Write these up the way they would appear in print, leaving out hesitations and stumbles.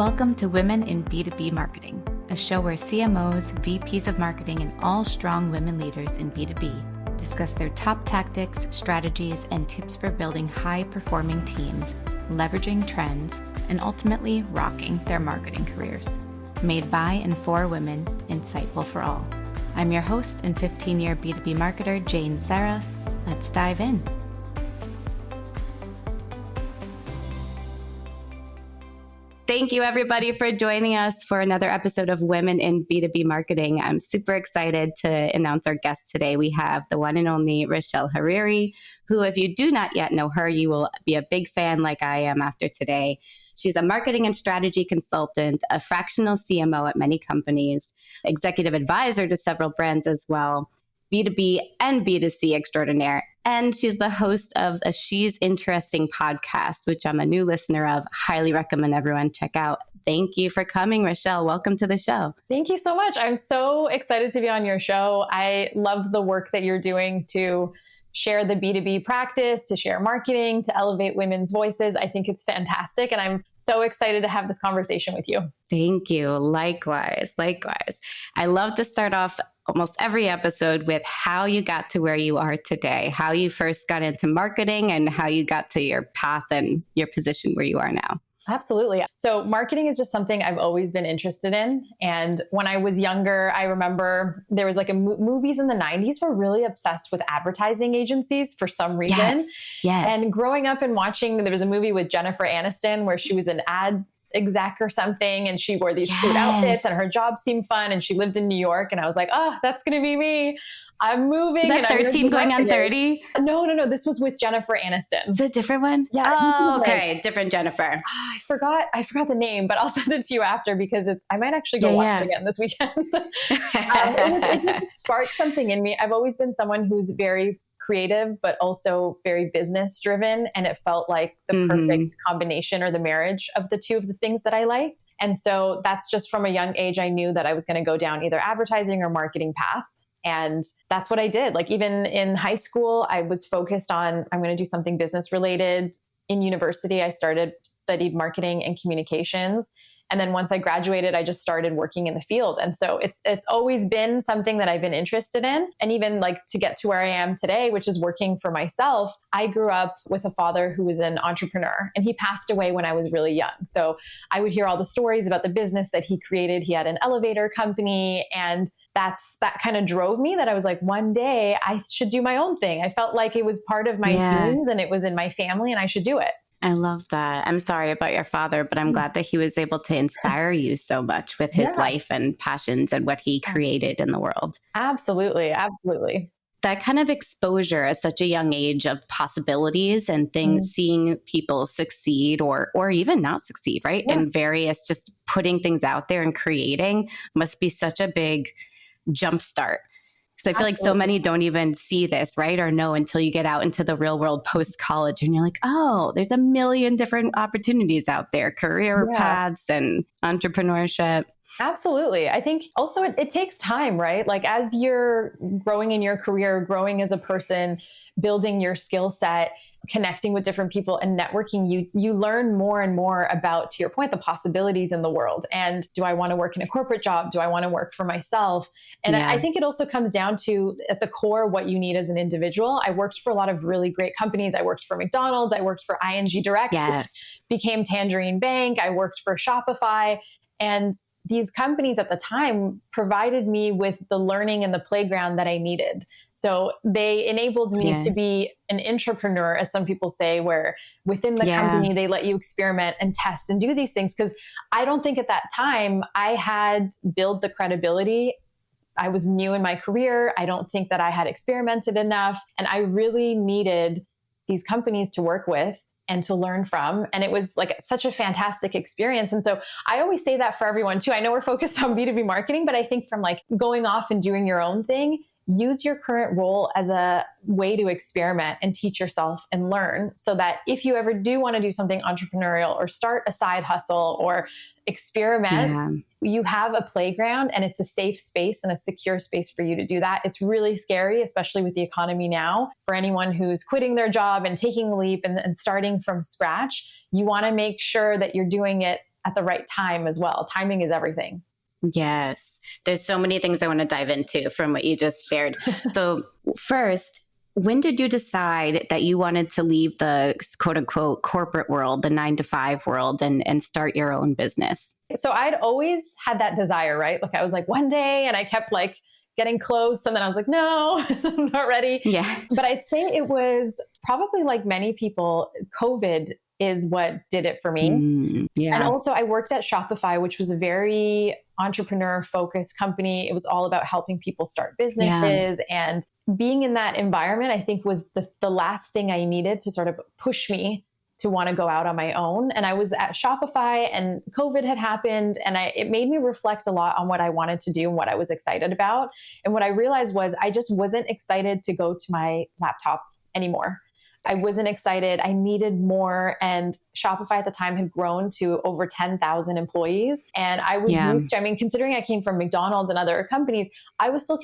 Welcome to Women in B2B Marketing, a show where CMOs, VPs of marketing, and all strong women leaders in B2B discuss their top tactics, strategies, and tips for building high-performing teams, leveraging trends, and ultimately rocking their marketing careers. Made by and for women, insightful for all. I'm your host and 15-year B2B marketer, Jane Serra. Let's dive in. Thank you, everybody, for joining us for another episode of Women in B2B Marketing. I'm super excited to announce our guest today. We have the one and only Rashel Hariri, who, if you do not yet know her, you will be a big fan like I am after today. She's a marketing and strategy consultant, a fractional CMO at many companies, executive advisor to several brands as well, B2B and B2C extraordinaire. And she's the host of a She's Interesting podcast, which I'm a new listener of. Highly recommend everyone check out. Thank you for coming, Rashel. Welcome to the show. Thank you so much. I'm so excited to be on your show. I love the work that you're doing to share the B2B practice, to share marketing, to elevate women's voices. I think it's fantastic. And I'm so excited to have this conversation with you. Thank you. Likewise. I love to start off almost every episode with how you got to where you are today, how you first got into marketing and how you got to your path and your position where you are now. Absolutely. So marketing is just something I've always been interested in. And when I was younger, I remember there was like movies in the 90s were really obsessed with advertising agencies for some reason. Yes. And growing up and watching, there was a movie with Jennifer Aniston where she was an ad exec or something, and she wore these cute outfits and her job seemed fun, and she lived in New York, and I was like, oh, that's going to be me. I'm moving. Is that 13 going on 30? No. This was with Jennifer Aniston. Is it a different one? Yeah. Oh, okay. Different Jennifer. I forgot the name, but I'll send it to you after because I might actually go watch it again this weekend. It just sparked something in me. I've always been someone who's very creative, but also very business driven. And it felt like the perfect combination or the marriage of the two of the things that I liked. And so that's just from a young age, I knew that I was going to go down either advertising or marketing path. And that's what I did. Like even in high school, I was focused on, I'm going to do something business related. In university, I studied marketing and communications. And then once I graduated, I just started working in the field. And so it's always been something that I've been interested in. And even like to get to where I am today, which is working for myself, I grew up with a father who was an entrepreneur and he passed away when I was really young. So I would hear all the stories about the business that he created. He had an elevator company, and that kind of drove me that I was like, one day I should do my own thing. I felt like it was part of my genes and it was in my family and I should do it. I love that. I'm sorry about your father, but I'm glad that he was able to inspire you so much with his life and passions and what he created in the world. Absolutely. That kind of exposure at such a young age of possibilities and things, seeing people succeed or even not succeed, right? Yeah. And various just putting things out there and creating must be such a big jumpstart. Because I feel like so many don't even see this, right? Or know until you get out into the real world post-college and you're like, oh, there's a million different opportunities out there, career paths and entrepreneurship. Absolutely. I think also it takes time, right? Like as you're growing in your career, growing as a person, building your skill set, connecting with different people and networking, you learn more and more about, to your point, the possibilities in the world. And do I want to work in a corporate job? Do I want to work for myself? And I think it also comes down to, at the core, what you need as an individual. I worked for a lot of really great companies. I worked for McDonald's. I worked for ING Direct, which became Tangerine Bank. I worked for Shopify. And these companies at the time provided me with the learning and the playground that I needed. So they enabled me to be an entrepreneur, as some people say, where within the company, they let you experiment and test and do these things. Because I don't think at that time I had built the credibility. I was new in my career. I don't think that I had experimented enough. And I really needed these companies to work with and to learn from. And it was like such a fantastic experience. And so I always say that for everyone too. I know we're focused on B2B marketing, but I think from like going off and doing your own thing, use your current role as a way to experiment and teach yourself and learn, so that if you ever do want to do something entrepreneurial or start a side hustle or experiment, you have a playground and it's a safe space and a secure space for you to do that. It's really scary, especially with the economy now, for anyone who's quitting their job and taking a leap and starting from scratch. You want to make sure that you're doing it at the right time as well. Timing is everything. Yes. There's so many things I want to dive into from what you just shared. So first, when did you decide that you wanted to leave the quote unquote corporate world, the 9-to-5 world, and start your own business? So I'd always had that desire, right? Like I was like one day, and I kept like getting close, and then I was like, no, I'm not ready. Yeah. But I'd say it was probably, like many people, COVID is what did it for me. Yeah. And also I worked at Shopify, which was a very entrepreneur focused company. It was all about helping people start businesses. And being in that environment, I think was the last thing I needed to sort of push me to want to go out on my own. And I was at Shopify, and COVID had happened, and it made me reflect a lot on what I wanted to do and what I was excited about. And what I realized was I just wasn't excited to go to my laptop anymore. I wasn't excited. I needed more. And Shopify at the time had grown to over 10,000 employees. And I was used to, I mean, considering I came from McDonald's and other companies, I was still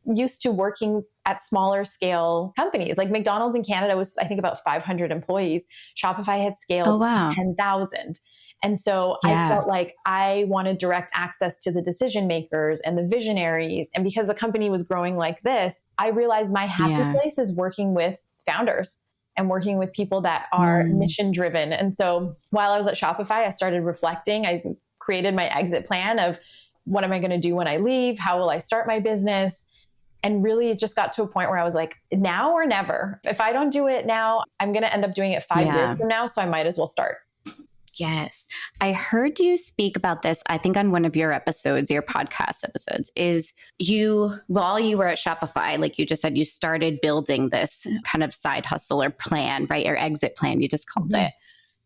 used to working at smaller scale companies. Like McDonald's in Canada was, I think, about 500 employees. Shopify had scaled to 10,000. And so I felt like I wanted direct access to the decision makers and the visionaries. And because the company was growing like this, I realized my happy place is working with founders and working with people that are mission driven. And so while I was at Shopify, I started reflecting. I created my exit plan of what am I going to do when I leave? How will I start my business? And really it just got to a point where I was like, now or never. If I don't do it now, I'm going to end up doing it 5 years from now. So I might as well start. Yes. I heard you speak about this, I think on one of your episodes, your podcast episodes, is while you were at Shopify, like you just said, you started building this kind of side hustle or plan, right? Or exit plan, you just called it.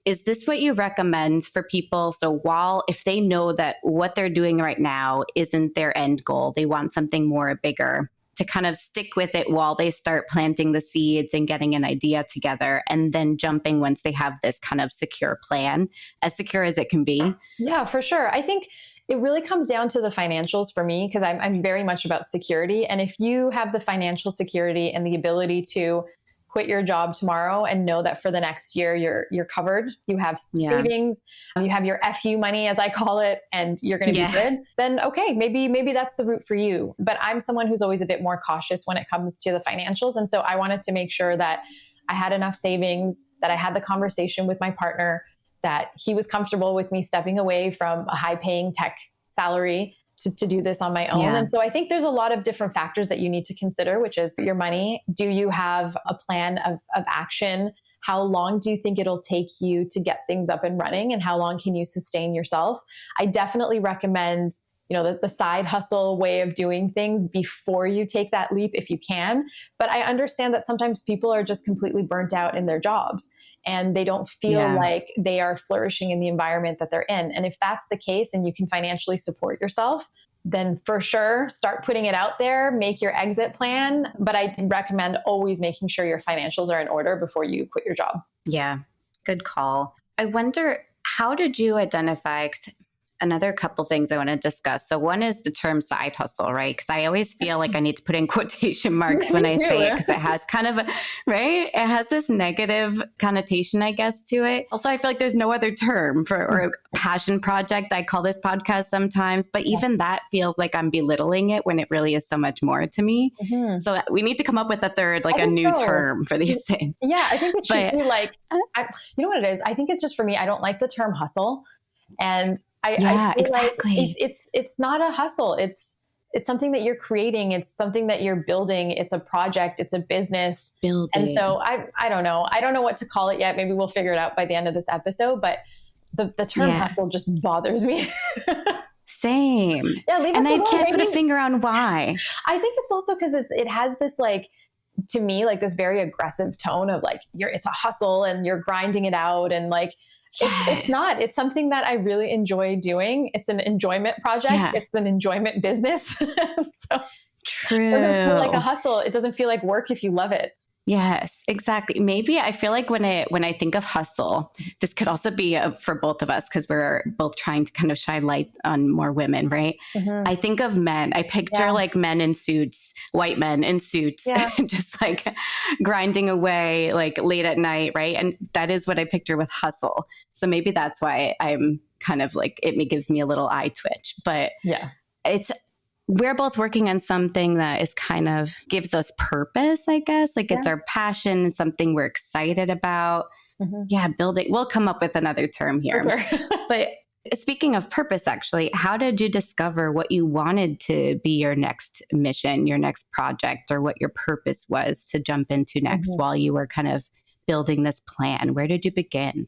Is this what you recommend for people? So if they know that what they're doing right now isn't their end goal, they want something more bigger, to kind of stick with it while they start planting the seeds and getting an idea together, and then jumping once they have this kind of secure plan, as secure as it can be? Yeah, for sure. I think it really comes down to the financials for me, because I'm very much about security. And if you have the financial security and the ability to quit your job tomorrow and know that for the next year you're covered, you have savings, you have your FU money, as I call it, and you're going to be good, then okay, maybe that's the route for you. But I'm someone who's always a bit more cautious when it comes to the financials. And so I wanted to make sure that I had enough savings, that I had the conversation with my partner, that he was comfortable with me stepping away from a high paying tech salary to do this on my own. And so I think there's a lot of different factors that you need to consider, which is your money. Do you have a plan of action? How long do you think it'll take you to get things up and running? And how long can you sustain yourself? I definitely recommend, the side hustle way of doing things before you take that leap if you can. But I understand that sometimes people are just completely burnt out in their jobs and they don't feel like they are flourishing in the environment that they're in. And if that's the case and you can financially support yourself, then for sure, start putting it out there, make your exit plan. But I recommend always making sure your financials are in order before you quit your job. Yeah, good call. I wonder, how did you identify another couple things I want to discuss? So one is the term side hustle, right? Because I always feel like I need to put in quotation marks when I say it, because it has kind of it has this negative connotation, I guess, to it. Also, I feel like there's no other term or a passion project. I call this podcast sometimes, but even that feels like I'm belittling it when it really is so much more to me. So we need to come up with a third, like a new term for these things. Yeah, I think it should be like, you know what it is? I think it's just for me, I don't like the term hustle. And I feel like it's not a hustle. It's something that you're creating. It's something that you're building. It's a project. It's a business. And so I don't know. I don't know what to call it yet. Maybe we'll figure it out by the end of this episode. But the term hustle just bothers me. Same. And I can't put a finger on why. I think it's also because it has this, like, to me, like this very aggressive tone of like, it's a hustle and you're grinding it out. And like, it's not. It's something that I really enjoy doing. It's an enjoyment project. It's an enjoyment business. So true. It doesn't feel like a hustle. It doesn't feel like work if you love it. Yes, exactly. Maybe I feel like when I think of hustle, this could also be for both of us because we're both trying to kind of shine light on more women, right? Mm-hmm. I think of men. I picture like men in suits, white men in suits, just like grinding away like late at night, right? And that is what I picture with hustle. So maybe that's why I'm kind of like it gives me a little eye twitch, but it's we're both working on something that is kind of gives us purpose, I guess. Like it's our passion, something we're excited about. Mm-hmm. Yeah, building. We'll come up with another term here. Sure. But speaking of purpose, actually, how did you discover what you wanted to be your next mission, your next project, or what your purpose was to jump into next while you were kind of building this plan? Where did you begin?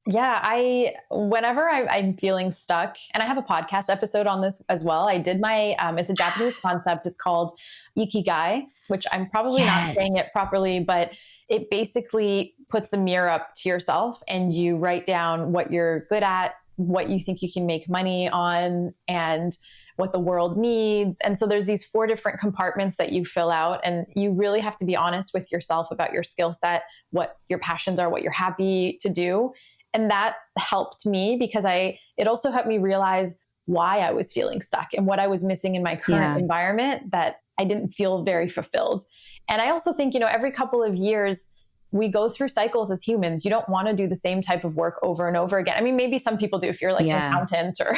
Yeah, whenever I'm feeling stuck, and I have a podcast episode on this as well. I did it's a Japanese concept. It's called ikigai, which I'm probably not saying it properly, but it basically puts a mirror up to yourself and you write down what you're good at, what you think you can make money on, and what the world needs. And so there's these 4 different compartments that you fill out, and you really have to be honest with yourself about your skill set, what your passions are, what you're happy to do. And that helped me because it also helped me realize why I was feeling stuck and what I was missing in my current environment that I didn't feel very fulfilled. And I also think, every couple of years, we go through cycles as humans. You don't want to do the same type of work over and over again. I mean, maybe some people do. If you're like an accountant or,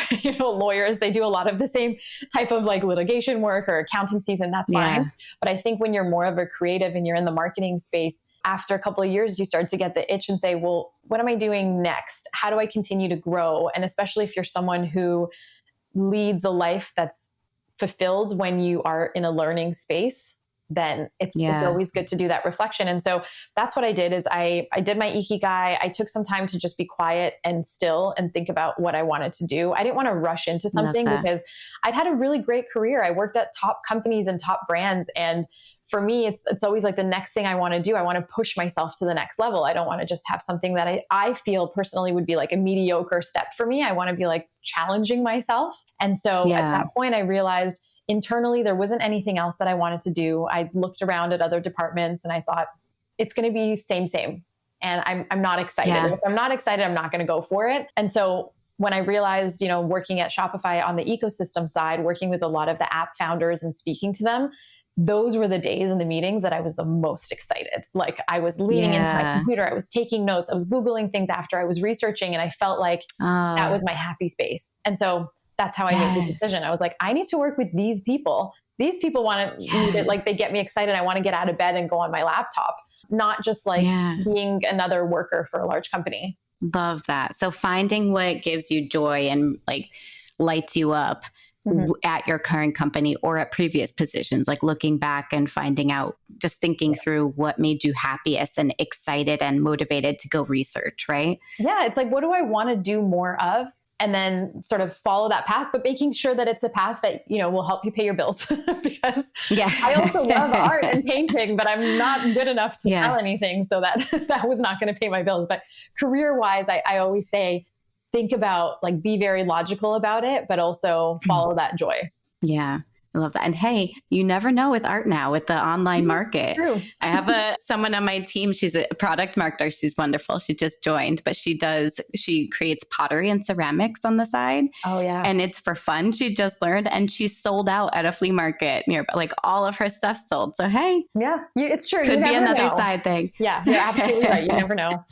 lawyers, they do a lot of the same type of like litigation work or accounting season. That's fine. But I think when you're more of a creative and you're in the marketing space, after a couple of years, you start to get the itch and say, well, what am I doing next? How do I continue to grow? And especially if you're someone who leads a life that's fulfilled when you are in a learning space, then it's always good to do that reflection. And so that's what I did is I did my ikigai. I took some time to just be quiet and still and think about what I wanted to do. I didn't want to rush into something because I'd had a really great career. I worked at top companies and top brands. And for me, it's always like the next thing I want to do. I want to push myself to the next level. I don't want to just have something that I feel personally would be like a mediocre step for me. I want to be like challenging myself. And so at that point, I realized internally, there wasn't anything else that I wanted to do. I looked around at other departments and I thought, it's going to be same. And I'm not excited. If I'm not excited, I'm not going to go for it. And so when I realized, working at Shopify on the ecosystem side, working with a lot of the app founders and speaking to them, those were the days and the meetings that I was the most excited. Like I was leaning into my computer, I was taking notes, I was Googling things after I was reaching, and I felt like that was my happy space. And so that's how I made the decision. I was like, I need to work with these people. These people want to, like they get me excited. I want to get out of bed and go on my laptop, not just like being another worker for a large company. Love that. So finding what gives you joy and like lights you up at your current company or at previous positions, like looking back and finding out, just thinking through what made you happiest and excited and motivated to go research, right? Yeah. It's like, what do I want to do more of? And then sort of follow that path, but making sure that it's a path that, will help you pay your bills because I also love art and painting, but I'm not good enough to sell anything. So that was not going to pay my bills. But career wise, I always say, think about like, be very logical about it, but also follow that joy. Yeah. I love that. And hey, you never know with art now, with the online market. True. I have someone on my team. She's a product marketer. She's wonderful. She just joined, but she creates pottery and ceramics on the side. Oh yeah. And it's for fun. She just learned and she sold out at a flea market nearby. Like all of her stuff sold. So hey. Yeah, it's true. Could be another side thing. Yeah, you're absolutely right. You never know.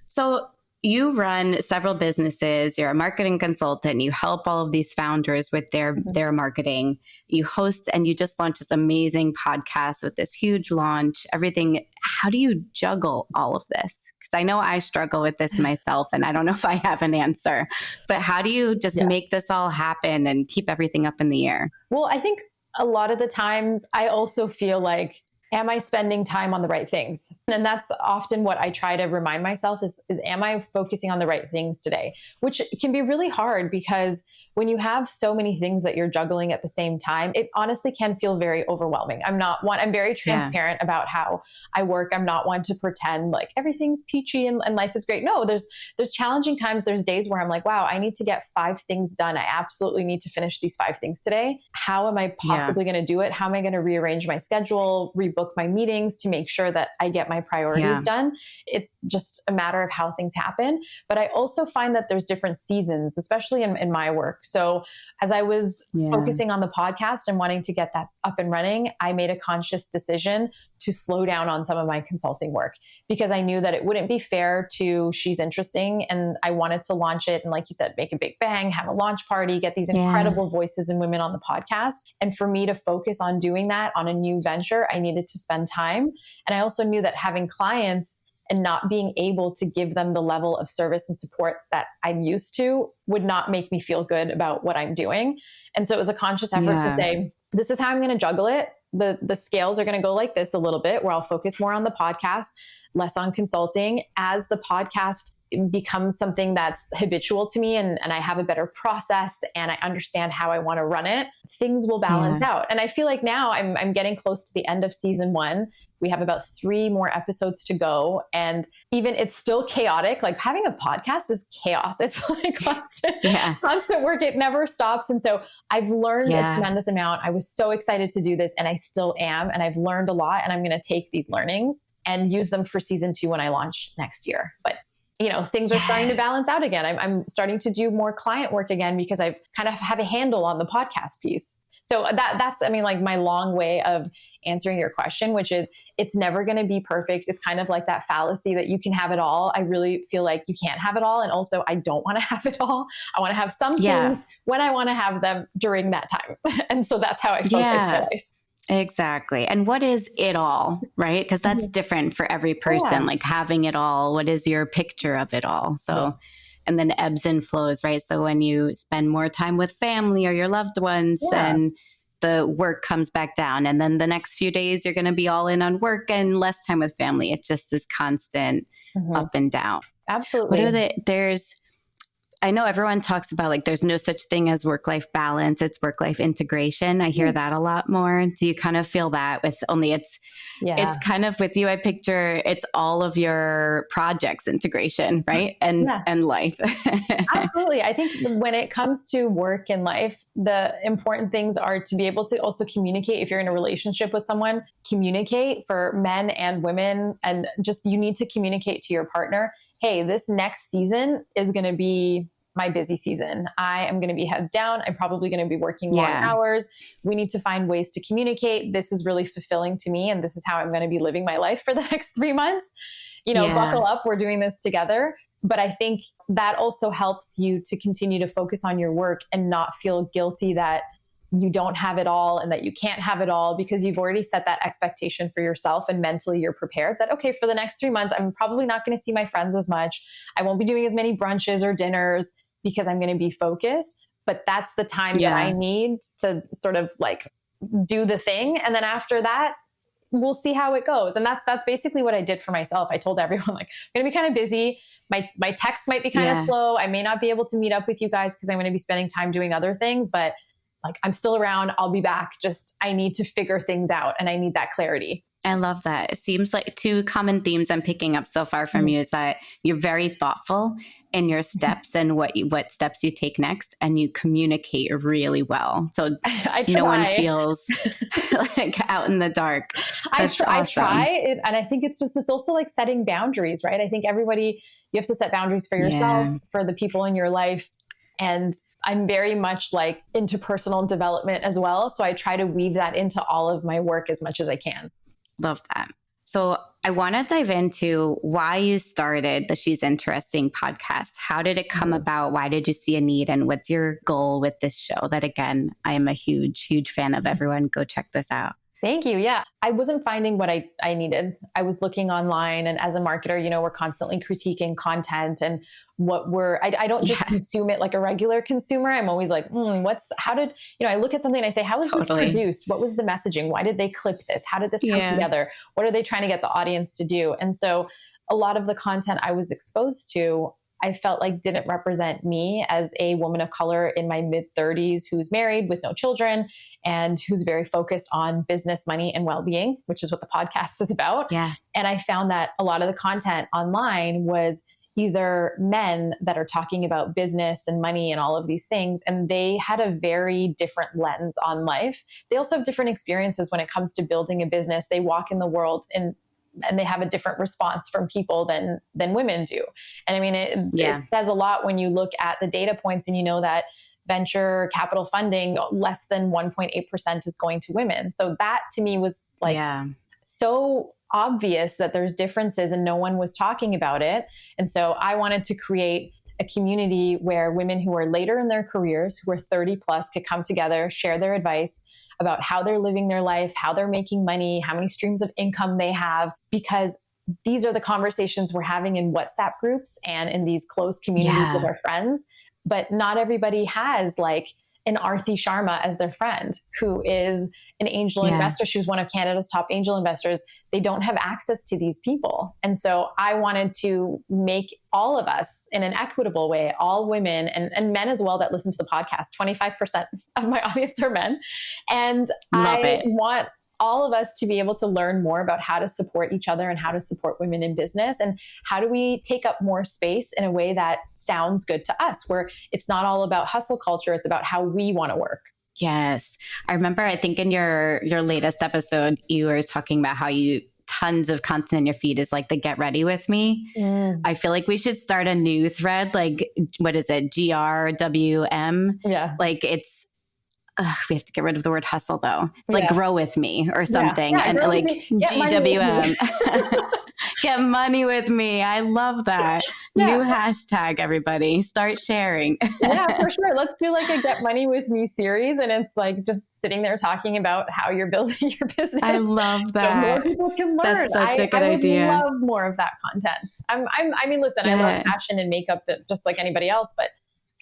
So you run several businesses, you're a marketing consultant, you help all of these founders with their marketing. You host and you just launched this amazing podcast with this huge launch, everything. How do you juggle all of this? Because I know I struggle with this myself and I don't know if I have an answer, but how do you just make this all happen and keep everything up in the air? Well, I think a lot of the times I also feel like, am I spending time on the right things? And that's often what I try to remind myself is am I focusing on the right things today? Which can be really hard because when you have so many things that you're juggling at the same time, it honestly can feel very overwhelming. I'm very transparent about how I work. I'm not one to pretend like everything's peachy and life is great. No, there's challenging times. There's days where I'm like, wow, I need to get 5 things done. I absolutely need to finish these 5 things today. How am I possibly going to do it? How am I going to rearrange my schedule, book my meetings to make sure that I get my priorities done. It's just a matter of how things happen. But I also find that there's different seasons, especially in my work. So as I was focusing on the podcast and wanting to get that up and running, I made a conscious decision to slow down on some of my consulting work because I knew that it wouldn't be fair to She's Interesting. And I wanted to launch it. And like you said, make a big bang, have a launch party, get these incredible voices and women on the podcast. And for me to focus on doing that on a new venture, I needed to spend time. And I also knew that having clients and not being able to give them the level of service and support that I'm used to would not make me feel good about what I'm doing. And so it was a conscious effort to say, this is how I'm going to juggle it. The scales are going to go like this a little bit, where I'll focus more on the podcast, less on consulting. As the podcast becomes something that's habitual to me and I have a better process and I understand how I want to run it, things will balance out. And I feel like now I'm getting close to the end of season 1. We have about 3 more episodes to go. And even it's still chaotic. Like having a podcast is chaos. It's like constant work. It never stops. And so I've learned a tremendous amount. I was so excited to do this and I still am. And I've learned a lot and I'm going to take these learnings and use them for season 2 when I launch next year. But things are starting to balance out again. I'm starting to do more client work again because I've kind of have a handle on the podcast piece. So that's my long way of answering your question, which is it's never going to be perfect. It's kind of like that fallacy that you can have it all. I really feel like you can't have it all. And also I don't want to have it all. I want to have some things when I want to have them during that time. And so that's how I focus my life. Exactly. And what is it all, right? Because that's different for every person, like having it all. What is your picture of it all? So, and then ebbs and flows, right? So when you spend more time with family or your loved ones, then the work comes back down. And then the next few days, you're going to be all in on work and less time with family. It's just this constant up and down. Absolutely. I know everyone talks about like there's no such thing as work-life balance. It's work-life integration. I hear that a lot more. Do you kind of feel that with only it's kind of with you, I picture it's all of your projects integration, right? And life. Absolutely. I think when it comes to work and life, the important things are to be able to also communicate. If you're in a relationship with someone, communicate for men and women. And just you need to communicate to your partner, hey, this next season is going to be my busy season. I am going to be heads down. I'm probably going to be working long hours. We need to find ways to communicate. This is really fulfilling to me. And this is how I'm going to be living my life for the next 3 months. Buckle up. We're doing this together. But I think that also helps you to continue to focus on your work and not feel guilty that you don't have it all and that you can't have it all, because you've already set that expectation for yourself and mentally you're prepared that, okay, for the next 3 months, I'm probably not going to see my friends as much. I won't be doing as many brunches or dinners because I'm going to be focused. But that's the time that I need to sort of like do the thing. And then after that, we'll see how it goes. And that's basically what I did for myself. I told everyone, like, I'm going to be kind of busy. My texts might be kind of slow. I may not be able to meet up with you guys because I'm going to be spending time doing other things, but like I'm still around. I'll be back. Just I need to figure things out and I need that clarity. I love that. It seems like 2 common themes I'm picking up so far from you is that you're very thoughtful in your steps and what steps you take next, and you communicate really well. So no one feels like out in the dark. I try it, and I think it's also like setting boundaries, right? I think you have to set boundaries for yourself, for the people in your life. And I'm very much like into personal development as well. So I try to weave that into all of my work as much as I can. Love that. So I want to dive into why you started the She's Interesting podcast. How did it come about? Why did you see a need? And what's your goal with this show? That again, I am a huge, huge fan of. Everyone go check this out. Thank you. Yeah. I wasn't finding what I needed. I was looking online, and as a marketer, we're constantly critiquing content and I don't just consume it like a regular consumer. I'm always like, I look at something and I say, how was this produced? What was the messaging? Why did they clip this? How did this come together? What are they trying to get the audience to do? And so a lot of the content I was exposed to, I felt like didn't represent me as a woman of color in my mid-30s who's married with no children and who's very focused on business, money, and well-being, which is what the podcast is about. Yeah. And I found that a lot of the content online was either men that are talking about business and money and all of these things, and they had a very different lens on life. They also have different experiences when it comes to building a business. They walk in the world and they have a different response from people than women do. And I mean, it says a lot when you look at the data points and you know that venture capital funding, less than 1.8% is going to women. So that to me was like so obvious that there's differences and no one was talking about it. And so I wanted to create a community where women who are later in their careers, who are 30 plus, could come together, share their advice about how they're living their life, how they're making money, how many streams of income they have, because these are the conversations we're having in WhatsApp groups and in these close communities with our friends. But not everybody has like an Arthi Sharma as their friend, who is an angel investor. She was one of Canada's top angel investors. They don't have access to these people. And so I wanted to make all of us in an equitable way, all women and men as well that listen to the podcast. 25% of my audience are men. And I want all of us to be able to learn more about how to support each other and how to support women in business, and how do we take up more space in a way that sounds good to us, where it's not all about hustle culture, it's about how we want to work. Yes. I remember, I think in your latest episode, you were talking about how you tons of content in your feed is like the get ready with me. I feel like we should start a new thread, like, what is it? GRWM. Yeah. Like it's, we have to get rid of the word hustle though. It's like grow with me or something. And like GWM, get money with me. I love that. New hashtag, everybody. Start sharing. Yeah, for sure. Let's do like a get money with me series. And it's like just sitting there talking about how you're building your business. I love that. So more people can learn. That's such a good idea. I would love more of that content. I mean, listen, I love fashion and makeup just like anybody else, but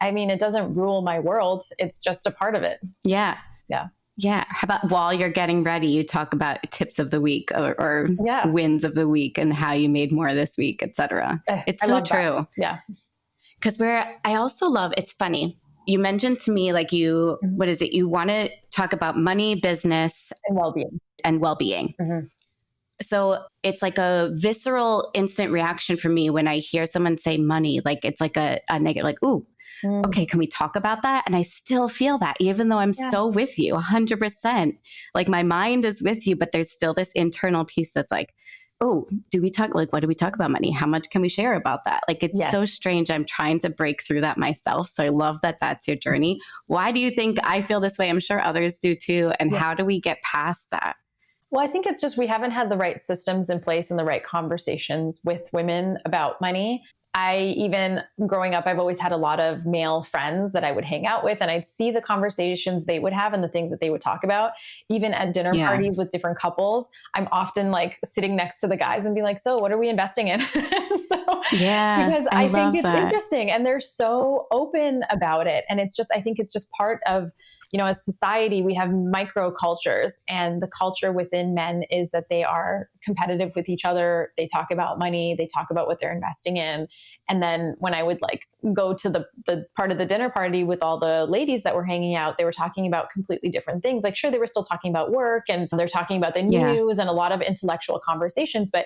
I mean, it doesn't rule my world. It's just a part of it. Yeah. How about while you're getting ready, you talk about tips of the week or wins of the week and how you made more this week, etc. It's so true. That. Yeah. Because I also love, it's funny. You mentioned to me, like what is it? You want to talk about money, business, and well-being. So it's like a visceral instant reaction for me when I hear someone say money, like it's like a negative, like, ooh, okay, can we talk about that? And I still feel that, even though I'm so with you 100%, like my mind is with you, but there's still this internal piece that's like, oh, do we talk, like, what do we talk about money? How much can we share about that? Like, it's so strange. I'm trying to break through that myself. So I love that that's your journey. Why do you think I feel this way? I'm sure others do too. And how do we get past that? Well, I think it's just, we haven't had the right systems in place and the right conversations with women about money. Even growing up, I've always had a lot of male friends that I would hang out with, and I'd see the conversations they would have and the things that they would talk about. Even at dinner parties with different couples, I'm often like sitting next to the guys and be like, so what are we investing in? Because I think it's interesting and they're so open about it. And it's just, I think it's just part of, as society, we have micro cultures, and the culture within men is that they are competitive with each other. They talk about money, they talk about what they're investing in. And then when I would like go to the part of the dinner party with all the ladies that were hanging out, they were talking about completely different things. Like, sure, they were still talking about work and they're talking about the news and a lot of intellectual conversations, but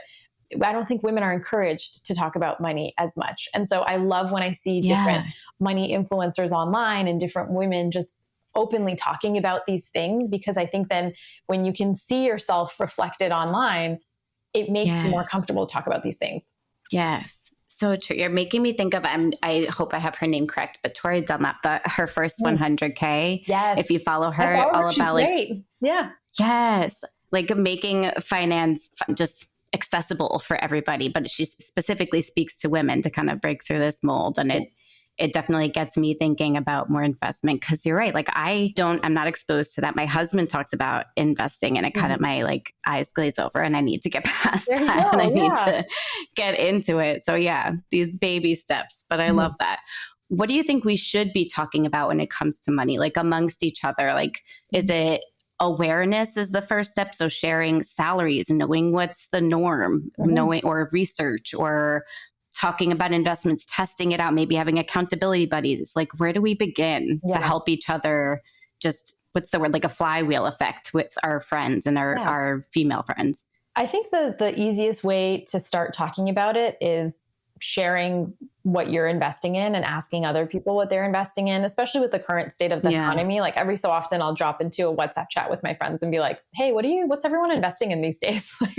I don't think women are encouraged to talk about money as much. And so I love when I see different money influencers online and different women just openly talking about these things, because I think then when you can see yourself reflected online, it makes you more comfortable to talk about these things. Yes. So true. You're making me think of, I hope I have her name correct, but Tori Dunlap, her first 100K. Yes. If you follow her, all about great. Yes. Like making finance just accessible for everybody, but she specifically speaks to women to kind of break through this mold. And it definitely gets me thinking about more investment, because you're right. Like I'm not exposed to that. My husband talks about investing and it kind of, my like eyes glaze over, and I need to get past that and I need to get into it. So these baby steps, but I love that. What do you think we should be talking about when it comes to money, like amongst each other? Like, is it awareness is the first step? So sharing salaries, knowing what's the norm, knowing, or research, or talking about investments, testing it out, maybe having accountability buddies. It's like, where do we begin to help each other? Just, what's the word? Like a flywheel effect with our friends and our female friends. I think the easiest way to start talking about it is sharing what you're investing in and asking other people what they're investing in, especially with the current state of the economy. Like every so often I'll drop into a WhatsApp chat with my friends and be like, hey, what's everyone investing in these days? Like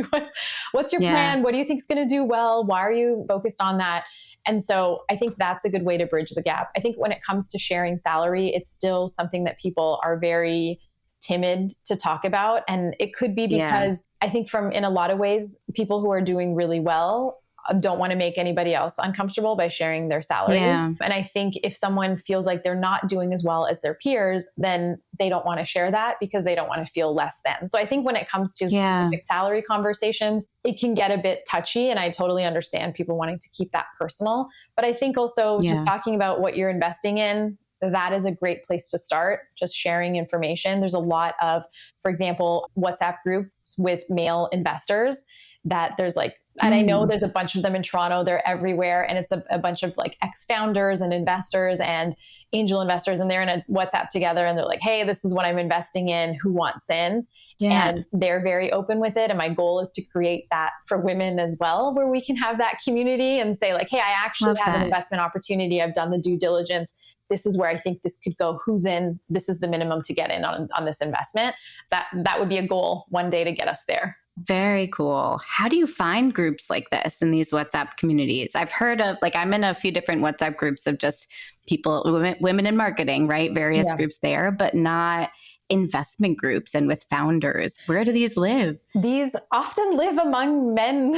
what's your plan? What do you think is going to do well? Why are you focused on that? And so I think that's a good way to bridge the gap. I think when it comes to sharing salary, it's still something that people are very timid to talk about. And it could be because I think in a lot of ways, people who are doing really well don't want to make anybody else uncomfortable by sharing their salary. And I think if someone feels like they're not doing as well as their peers, then they don't want to share that because they don't want to feel less than. So I think when it comes to specific salary conversations, it can get a bit touchy. And I totally understand people wanting to keep that personal. But I think also just talking about what you're investing in, that is a great place to start, just sharing information. There's a lot of, for example, WhatsApp groups with male investors that there's like, and I know there's a bunch of them in Toronto, they're everywhere. And it's a bunch of like ex-founders and investors and angel investors. And they're in a WhatsApp together and they're like, hey, this is what I'm investing in. Who wants in? And they're very open with it. And my goal is to create that for women as well, where we can have that community and say like, hey, I actually have an investment opportunity. I've done the due diligence. This is where I think this could go. Who's in? This is the minimum to get in on this investment. That would be a goal one day to get us there. Very cool. How do you find groups like this in these WhatsApp communities? I've heard of, like, I'm in a few different WhatsApp groups of just people, women in marketing, right? Various groups there, but not investment groups and with founders. Where do these live? These often live among men.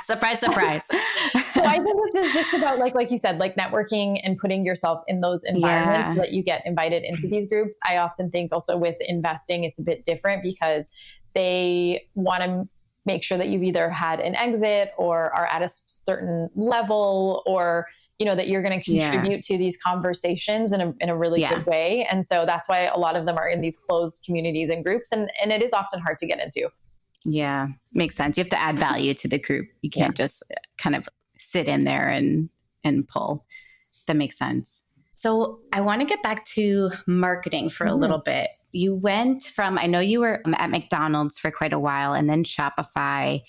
Surprise, surprise. So I think this is just about like you said, like networking and putting yourself in those environments that you get invited into these groups. I often think also with investing, it's a bit different because they want to make sure that you've either had an exit or are at a certain level, or that you're going to contribute to these conversations in a really good way. And so that's why a lot of them are in these closed communities and groups. And it is often hard to get into. Yeah, makes sense. You have to add value to the group. You can't just kind of sit in there and pull. That makes sense. So I want to get back to marketing for a little bit. You went from, I know you were at McDonald's for quite a while and then Shopify.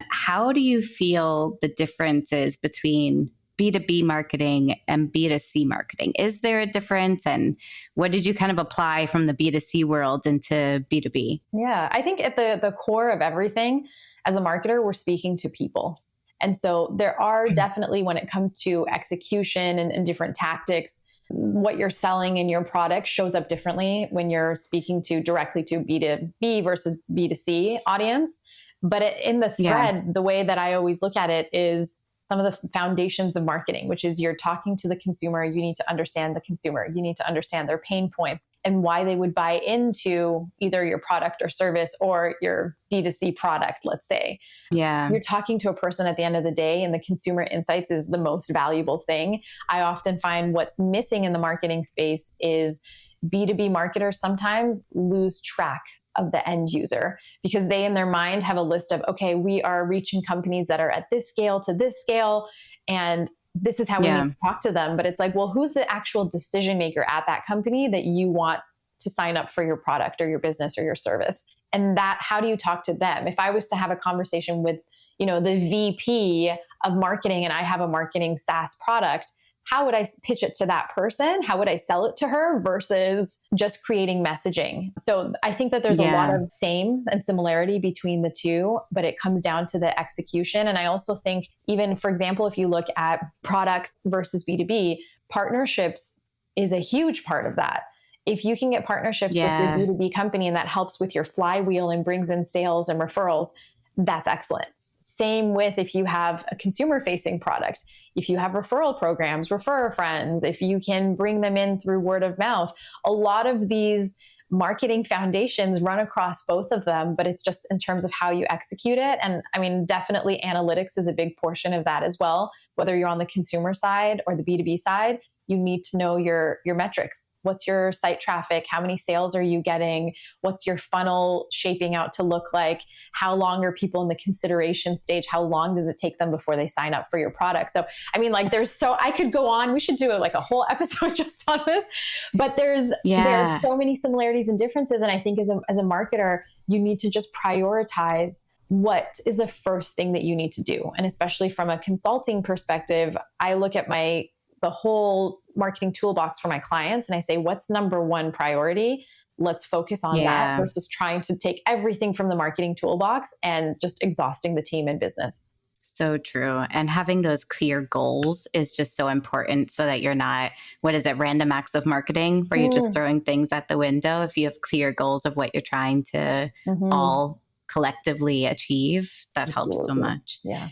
How do you feel the differences between B2B marketing and B2C marketing? Is there a difference? And what did you kind of apply from the B2C world into B2B? Yeah, I think at the core of everything, as a marketer, we're speaking to people. And so there are definitely, when it comes to execution and different tactics, what you're selling in your product shows up differently when you're speaking directly to B2B versus B2C audience. But in the thread, the way that I always look at it is some of the foundations of marketing, which is you're talking to the consumer. You need to understand the consumer. You need to understand their pain points and why they would buy into either your product or service or your D2C product, let's say. You're talking to a person at the end of the day, and the consumer insights is the most valuable thing. I often find what's missing in the marketing space is B2B marketers sometimes lose track of the end user because they in their mind have a list of, okay, we are reaching companies that are at this scale to this scale, and this is how we need to talk to them. But it's like, well, who's the actual decision maker at that company that you want to sign up for your product or your business or your service? And how do you talk to them? If I was to have a conversation with, the VP of marketing and I have a marketing SaaS product, how would I pitch it to that person? How would I sell it to her versus just creating messaging? So I think that there's a lot of same and similarity between the two, but it comes down to the execution. And I also think even, for example, if you look at products versus B2B, partnerships is a huge part of that. If you can get partnerships with your B2B company and that helps with your flywheel and brings in sales and referrals, that's excellent. Same with if you have a consumer-facing product. If you have referral programs, refer friends, if you can bring them in through word of mouth, a lot of these marketing foundations run across both of them, but it's just in terms of how you execute it. And I mean, definitely analytics is a big portion of that as well. Whether you're on the consumer side or the B2B side, you need to know your metrics. What's your site traffic? How many sales are you getting? What's your funnel shaping out to look like? How long are people in the consideration stage? How long does it take them before they sign up for your product? So, I mean, like I could go on. We should do like a whole episode just on this, but there are so many similarities and differences. And I think as a marketer, you need to just prioritize what is the first thing that you need to do? And especially from a consulting perspective, I look at the whole marketing toolbox for my clients and I say, what's number one priority? Let's focus on that versus trying to take everything from the marketing toolbox and just exhausting the team and business. So true. And having those clear goals is just so important so that you're not, random acts of marketing where you're just throwing things at the window. If you have clear goals of what you're trying to all collectively achieve, that helps so much. Yeah.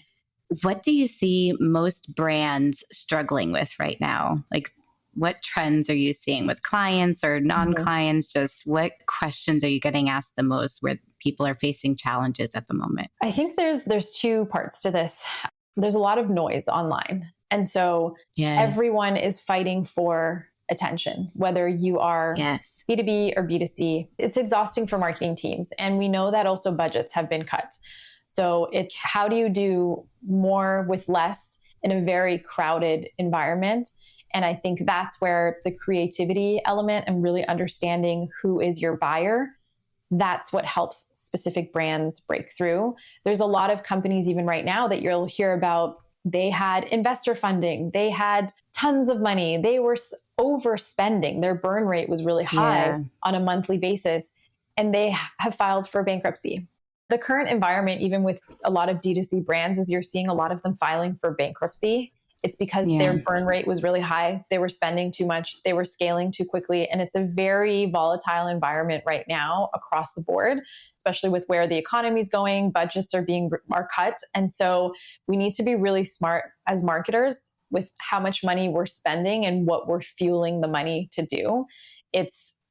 What do you see most brands struggling with right now? Like, what trends are you seeing with clients or non-clients? Just what questions are you getting asked the most where people are facing challenges at the moment? I think there's two parts to this. There's a lot of noise online. And so everyone is fighting for attention, whether you are B2B or B2C. It's exhausting for marketing teams. And we know that also budgets have been cut. So it's how do you do more with less in a very crowded environment? And I think that's where the creativity element and really understanding who is your buyer, that's what helps specific brands break through. There's a lot of companies even right now that you'll hear about. They had investor funding. They had tons of money. They were overspending. Their burn rate was really high on a monthly basis, and they have filed for bankruptcy. The current environment, even with a lot of D2C brands, is you're seeing a lot of them filing for bankruptcy. It's because their burn rate was really high. They were spending too much. They were scaling too quickly. And it's a very volatile environment right now across the board, especially with where the economy is going. Budgets are cut. And so we need to be really smart as marketers with how much money we're spending and what we're fueling the money to do.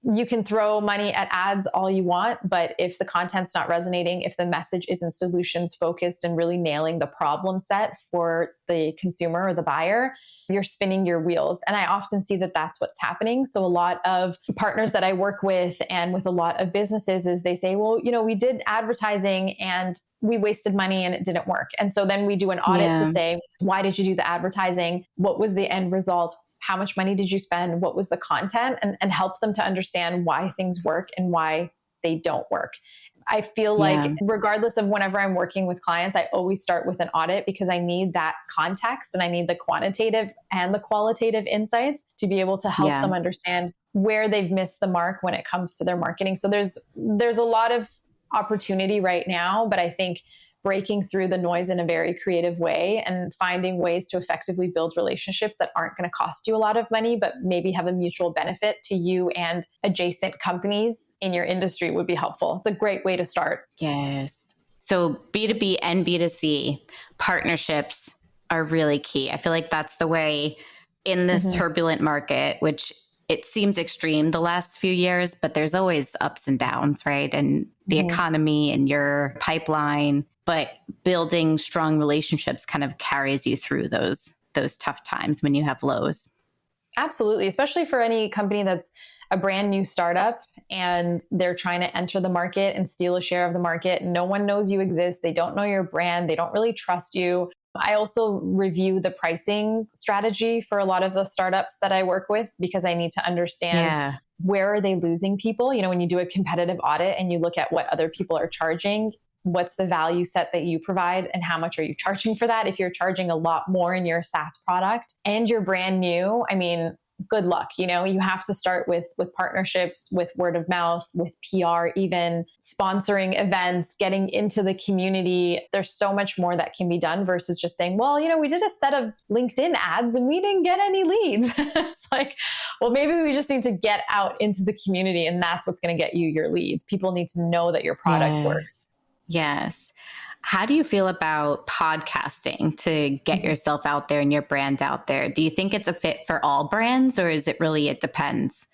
You can throw money at ads all you want, but if the content's not resonating, if the message isn't solutions focused and really nailing the problem set for the consumer or the buyer, you're spinning your wheels. And I often see that that's what's happening. So a lot of partners that I work with and with a lot of businesses is they say, well, we did advertising and we wasted money and it didn't work. And so then we do an audit to say, why did you do the advertising? What was the end result? How much money did you spend? What was the content? And help them to understand why things work and why they don't work. I feel like regardless of whenever I'm working with clients, I always start with an audit because I need that context and I need the quantitative and the qualitative insights to be able to help them understand where they've missed the mark when it comes to their marketing. So there's a lot of opportunity right now, but I think breaking through the noise in a very creative way and finding ways to effectively build relationships that aren't going to cost you a lot of money, but maybe have a mutual benefit to you and adjacent companies in your industry would be helpful. It's a great way to start. Yes. So B2B and B2C partnerships are really key. I feel like that's the way in this turbulent market, which it seems extreme the last few years, but there's always ups and downs, right? And the economy and your pipeline, but building strong relationships kind of carries you through those tough times when you have lows. Absolutely. Especially for any company that's a brand new startup and they're trying to enter the market and steal a share of the market. No one knows you exist. They don't know your brand. They don't really trust you. I also review the pricing strategy for a lot of the startups that I work with because I need to understand where are they losing people. When you do a competitive audit and you look at what other people are charging, what's the value set that you provide and how much are you charging for that? If you're charging a lot more in your SaaS product and you're brand new, good luck. You have to start with partnerships, with word of mouth, with PR, even sponsoring events, getting into the community. There's so much more that can be done versus just saying, well, we did a set of LinkedIn ads and we didn't get any leads. It's like, well, maybe we just need to get out into the community and that's what's going to get you your leads. People need to know that your product works. Yes. How do you feel about podcasting to get yourself out there and your brand out there? Do you think it's a fit for all brands or is it really, it depends?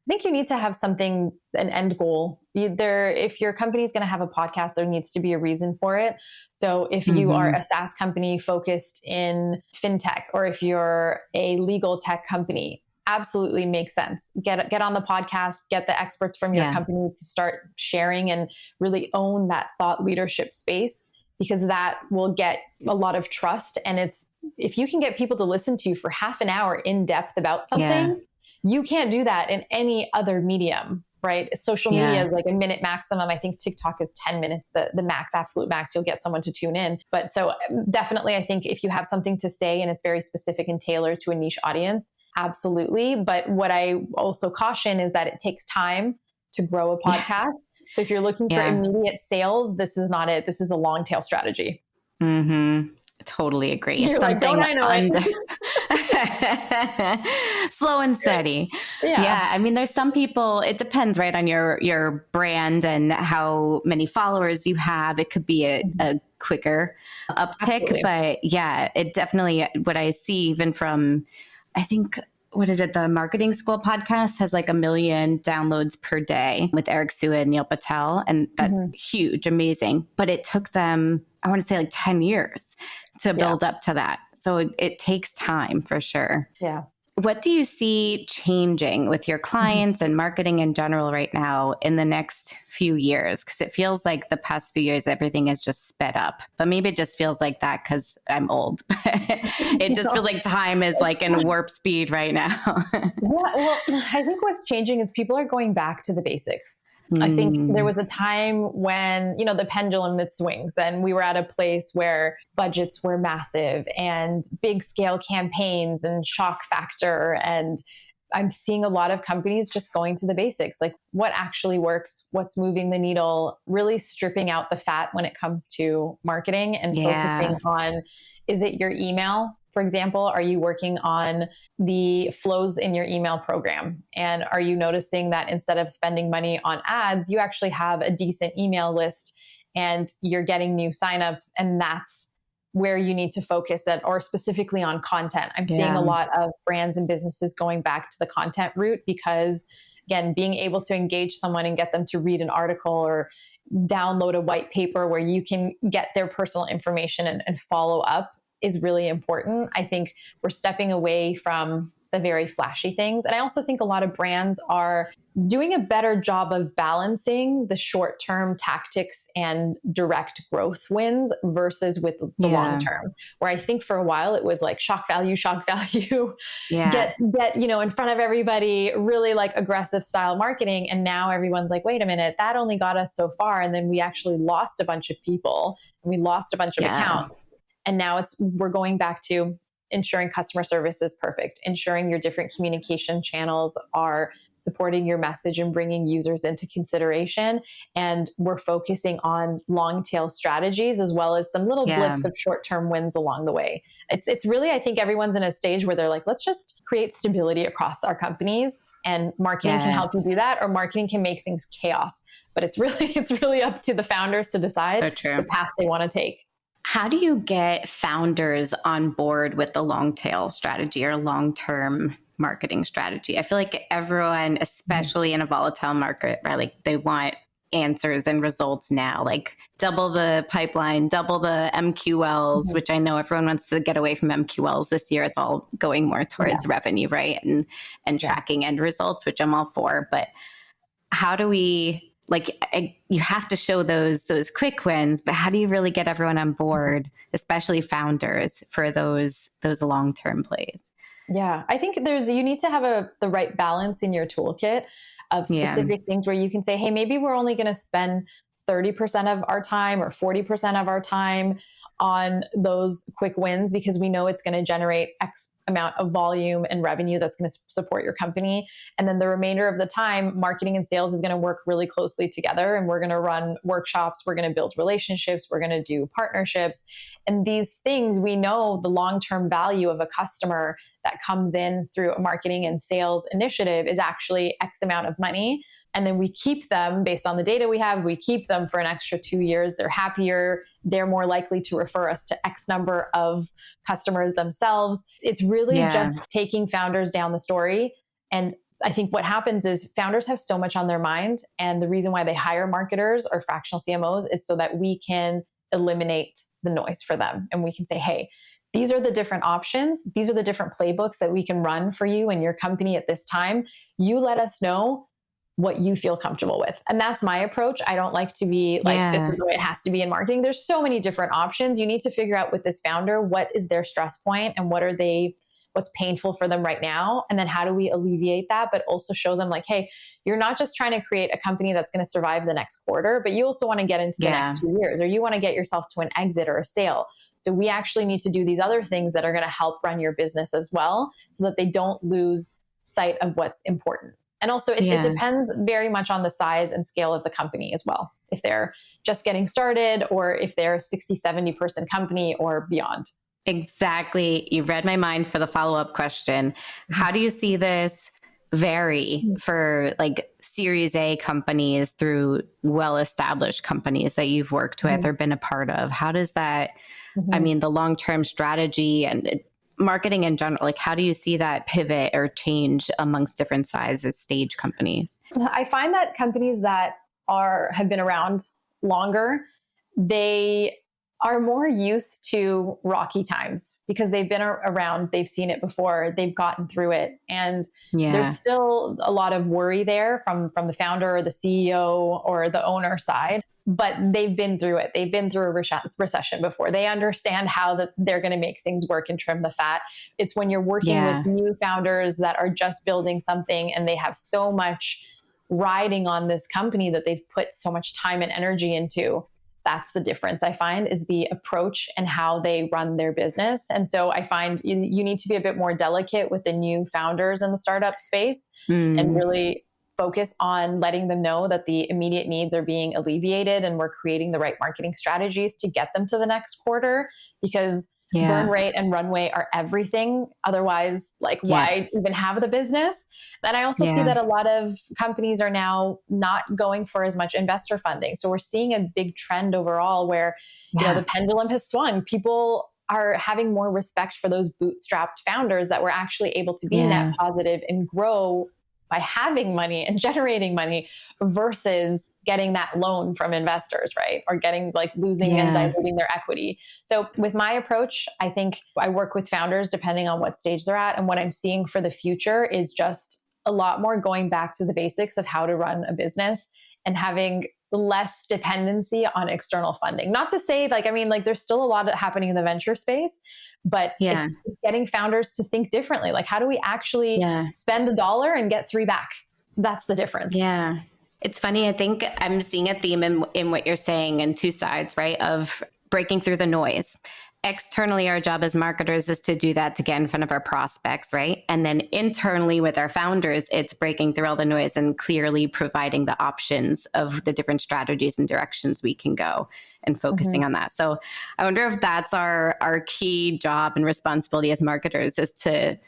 I think you need to have an end goal. If your company is going to have a podcast, there needs to be a reason for it. So if you are a SaaS company focused in fintech, or if you're a legal tech company, absolutely makes sense. Get on the podcast, get the experts from your company to start sharing and really own that thought leadership space, because that will get a lot of trust. And if you can get people to listen to you for half an hour in depth about something, you can't do that in any other medium. right? Social media is like a minute maximum. I think TikTok is 10 minutes, the max, absolute max. You'll get someone to tune in. But so definitely, I think if you have something to say and it's very specific and tailored to a niche audience, absolutely. But what I also caution is that it takes time to grow a podcast. So if you're looking for immediate sales, this is not it. This is a long tail strategy. Mm-hmm. Totally agree. You're it's like, something don't I know it? Slow and steady. Yeah. I mean, there's some people, it depends, right, on your brand and how many followers you have. It could be a quicker uptick, Absolutely. But yeah, it definitely, what I see even from, I think, what is it? The Marketing School podcast has like 1 million downloads per day with Eric Sua and Neil Patel. And that's huge, amazing. But it took them, I want to say like 10 years to build up to that. So it takes time for sure. Yeah. What do you see changing with your clients and marketing in general right now in the next few years? Because it feels like the past few years, everything has just sped up. But maybe it just feels like that because I'm old. It just feels like time is like in warp speed right now. Well, I think what's changing is people are going back to the basics. I think there was a time when, the pendulum it swings and we were at a place where budgets were massive and big scale campaigns and shock factor. And I'm seeing a lot of companies just going to the basics, like what actually works, what's moving the needle, really stripping out the fat when it comes to marketing and focusing on, is it your email? For example, are you working on the flows in your email program? And are you noticing that instead of spending money on ads, you actually have a decent email list and you're getting new signups? And that's where you need to focus it, or specifically on content. I'm seeing a lot of brands and businesses going back to the content route because, again, being able to engage someone and get them to read an article or download a white paper where you can get their personal information and follow up is really important. I think we're stepping away from the very flashy things. And I also think a lot of brands are doing a better job of balancing the short-term tactics and direct growth wins versus with the long term, where I think for a while it was like shock value, get, in front of everybody, really like aggressive style marketing. And now everyone's like, wait a minute, that only got us so far. And then we actually lost a bunch of people and we lost a bunch of accounts. And now we're going back to ensuring customer service is perfect, ensuring your different communication channels are supporting your message and bringing users into consideration. And we're focusing on long tail strategies as well as some little blips of short-term wins along the way. It's really, I think everyone's in a stage where they're like, let's just create stability across our companies, and marketing can help you do that, or marketing can make things chaos. But it's really up to the founders to decide the path they want to take. How do you get founders on board with the long tail strategy or long-term marketing strategy? I feel like everyone, especially in a volatile market, right, like they want answers and results now, like double the pipeline, double the MQLs, which I know everyone wants to get away from MQLs this year. It's all going more towards revenue, right? And tracking end results, which I'm all for. But how do we... you have to show those quick wins, but how do you really get everyone on board, especially founders, for those long-term plays? Yeah, I think you need to have the right balance in your toolkit of specific things where you can say, hey, maybe we're only going to spend 30% of our time or 40% of our time on those quick wins because we know it's going to generate X amount of volume and revenue that's going to support your company. And then the remainder of the time, marketing and sales is going to work really closely together. And we're going to run workshops. We're going to build relationships. We're going to do partnerships. And these things, we know the long-term value of a customer that comes in through a marketing and sales initiative is actually X amount of money. And then we keep them based on the data we have. We keep them for an extra 2 years. They're happier. They're more likely to refer us to X number of customers themselves. It's really just taking founders down the story. And I think what happens is founders have so much on their mind. And the reason why they hire marketers or fractional CMOs is so that we can eliminate the noise for them. And we can say, hey, these are the different options. These are the different playbooks that we can run for you and your company at this time. You let us know what you feel comfortable with. And that's my approach. I don't like to be like, this is the way it has to be in marketing. There's so many different options. You need to figure out with this founder, what is their stress point and what are they what's painful for them right now, and then how do we alleviate that, but also show them like, hey, you're not just trying to create a company that's going to survive the next quarter, but you also want to get into the next 2 years, or you want to get yourself to an exit or a sale. So we actually need to do these other things that are going to help run your business as well, so that they don't lose sight of what's important. And also it depends very much on the size and scale of the company as well. If they're just getting started, or if they're a 60, 70 person company or beyond. Exactly. You read my mind for the follow-up question. How do you see this vary for like Series A companies through well-established companies that you've worked with or been a part of? How does that, I mean, the long-term strategy and marketing in general, like how do you see that pivot or change amongst different sizes stage companies? I find that companies that have been around longer, they are more used to rocky times because they've been around, they've seen it before, they've gotten through it. And there's still a lot of worry there from the founder or the CEO or the owner side, but they've been through it. They've been through a recession before. They understand how they're going to make things work and trim the fat. It's when you're working with new founders that are just building something and they have so much riding on this company that they've put so much time and energy into. That's the difference I find, is the approach and how they run their business. And so I find you need to be a bit more delicate with the new founders in the startup space and really focus on letting them know that the immediate needs are being alleviated and we're creating the right marketing strategies to get them to the next quarter, because burn rate and runway are everything. Otherwise, like why even have the business? And I also see that a lot of companies are now not going for as much investor funding. So we're seeing a big trend overall where, you know, the pendulum has swung. People are having more respect for those bootstrapped founders that were actually able to be net positive and grow by having money and generating money versus getting that loan from investors, right? Or getting like losing and diluting their equity. So with my approach, I think I work with founders depending on what stage they're at. And what I'm seeing for the future is just a lot more going back to the basics of how to run a business and having less dependency on external funding. Not to say like, I mean, like there's still a lot happening in the venture space, but it's getting founders to think differently. Like, how do we actually spend $1 and get 3 back? That's the difference. Yeah. It's funny. I think I'm seeing a theme in what you're saying in two sides, right? Of breaking through the noise. Externally, our job as marketers is to do that to get in front of our prospects, right? And then internally with our founders, it's breaking through all the noise and clearly providing the options of the different strategies and directions we can go and focusing on that. So I wonder if that's our key job and responsibility as marketers, is to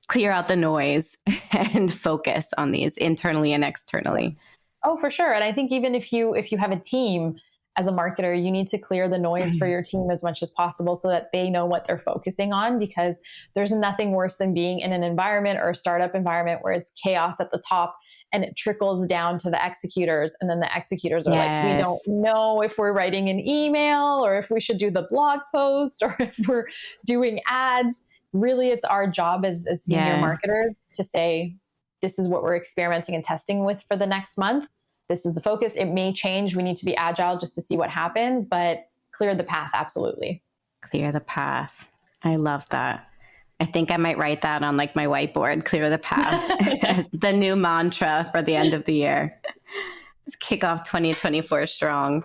clear out the noise and focus on these internally and externally. Oh, for sure. And I think even if you have a team, as a marketer, you need to clear the noise for your team as much as possible so that they know what they're focusing on, because there's nothing worse than being in an environment or a startup environment where it's chaos at the top and it trickles down to the executors. And then the executors are like, we don't know if we're writing an email or if we should do the blog post or if we're doing ads. Really, it's our job as senior marketers to say, this is what we're experimenting and testing with for the next month. This is the focus. It may change. We need to be agile just to see what happens, but clear the path. Absolutely. Clear the path. I love that. I think I might write that on like my whiteboard, clear the path as the new mantra for the end of the year. Let's kick off 2024 strong.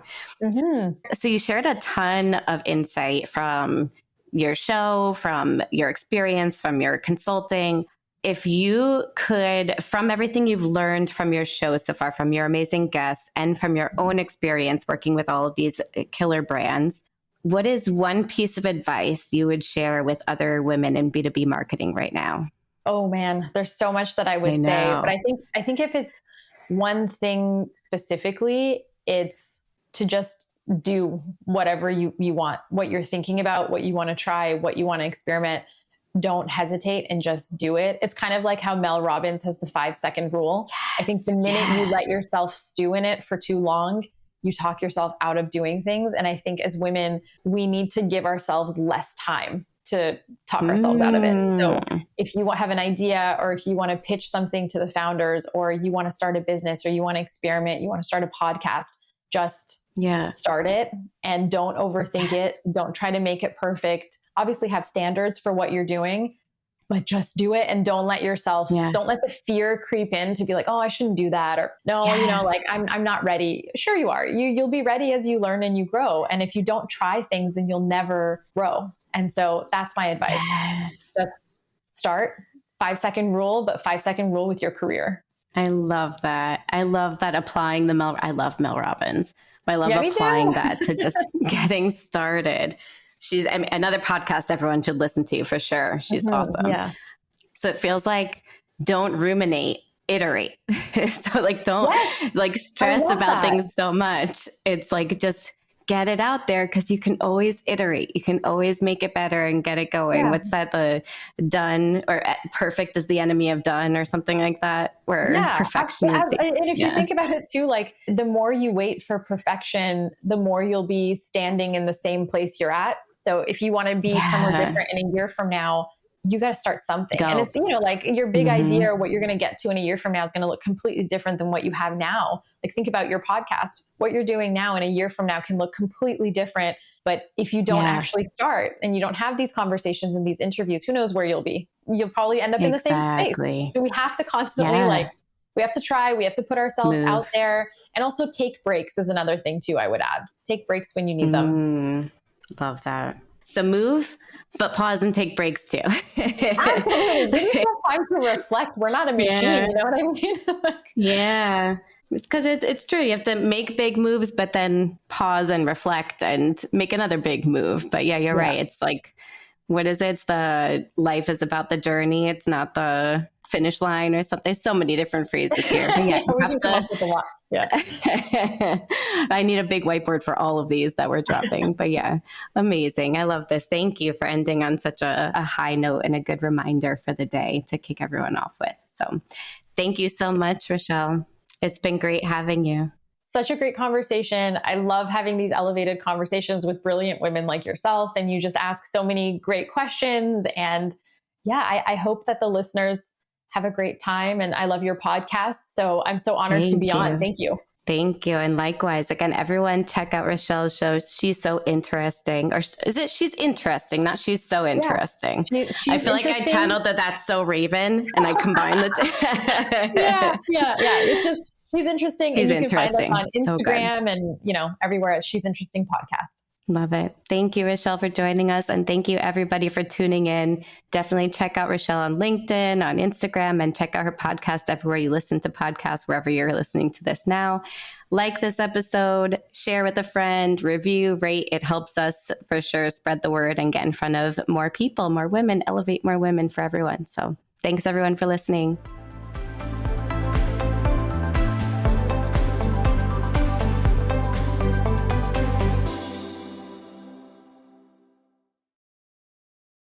So you shared a ton of insight from your show, from your experience, from your consulting. If you could, from everything you've learned from your show so far, from your amazing guests and from your own experience working with all of these killer brands, what is one piece of advice you would share with other women in B2B marketing right now? Oh man, there's so much that I would say, but I think if it's one thing specifically, it's to just do whatever you want, what you're thinking about, what you want to try, what you want to experiment. Don't hesitate and just do it. It's kind of like how Mel Robbins has the 5-second rule. I think the minute you let yourself stew in it for too long, you talk yourself out of doing things. And I think as women, we need to give ourselves less time to talk ourselves out of it. So if you have an idea, or if you want to pitch something to the founders, or you want to start a business, or you want to experiment, you want to start a podcast, just start it and don't overthink it. Don't try to make it perfect. Obviously have standards for what you're doing, but just do it. And don't let yourself, don't let the fear creep in to be like, oh, I shouldn't do that. Or no, you know, like I'm not ready. Sure you are. You'll be ready as you learn and you grow. And if you don't try things, then you'll never grow. And so that's my advice. Just start. 5-second rule, but 5-second rule with your career. I love that. I love that applying I love Mel Robbins. I love applying that to just getting started. She's another podcast everyone should listen to for sure. She's awesome. Yeah. So it feels like don't ruminate, iterate. So like don't like stress about things so much. It's like just get it out there because you can always iterate. You can always make it better and get it going. Yeah. What's that? The done or perfect is the enemy of done or something like that, where perfection is. And if you think about it too, like the more you wait for perfection, the more you'll be standing in the same place you're at. So if you want to be somewhere different in a year from now, you got to start something. And it's, you know, like your big idea or what you're going to get to in a year from now is going to look completely different than what you have now. Like think about your podcast. What you're doing now in a year from now can look completely different. But if you don't actually start and you don't have these conversations and these interviews, who knows where you'll be? You'll probably end up in the same space. So we have to constantly we have to try, we have to put ourselves out there, and also take breaks is another thing too, I would add. Take breaks when you need them. Love that. So move, but pause and take breaks too. Absolutely. We need more time to reflect. We're not a machine. You know what I mean? Yeah. It's because it's true. You have to make big moves, but then pause and reflect and make another big move. But yeah, you're right. It's like, what is it? It's the life is about the journey. It's not the finish line or something. There's so many different phrases here. But yeah, you have to. I need a big whiteboard for all of these that we're dropping. But yeah, amazing. I love this. Thank you for ending on such a high note and a good reminder for the day to kick everyone off with. So thank you so much, Rashel. It's been great having you. Such a great conversation. I love having these elevated conversations with brilliant women like yourself. And you just ask so many great questions. And yeah, I hope that the listeners have a great time. And I love your podcast. So I'm so honored to be on. Thank you. Thank you. And likewise, again, everyone check out Rashel's show. She's so interesting. Or is it she's interesting, not she's so interesting? Yeah. I feel like I channeled that's so Raven and I combined the two. Yeah. It's just, she's interesting. She's and you interesting. Can find us on Instagram and, you know, everywhere at She's Interesting Podcast. Love it. Thank you, Rashel, for joining us. And thank you, everybody, for tuning in. Definitely check out Rashel on LinkedIn, on Instagram, and check out her podcast everywhere you listen to podcasts, wherever you're listening to this now. Like this episode, share with a friend, review, rate. It helps us for sure spread the word and get in front of more people, more women, elevate more women for everyone. So thanks, everyone, for listening.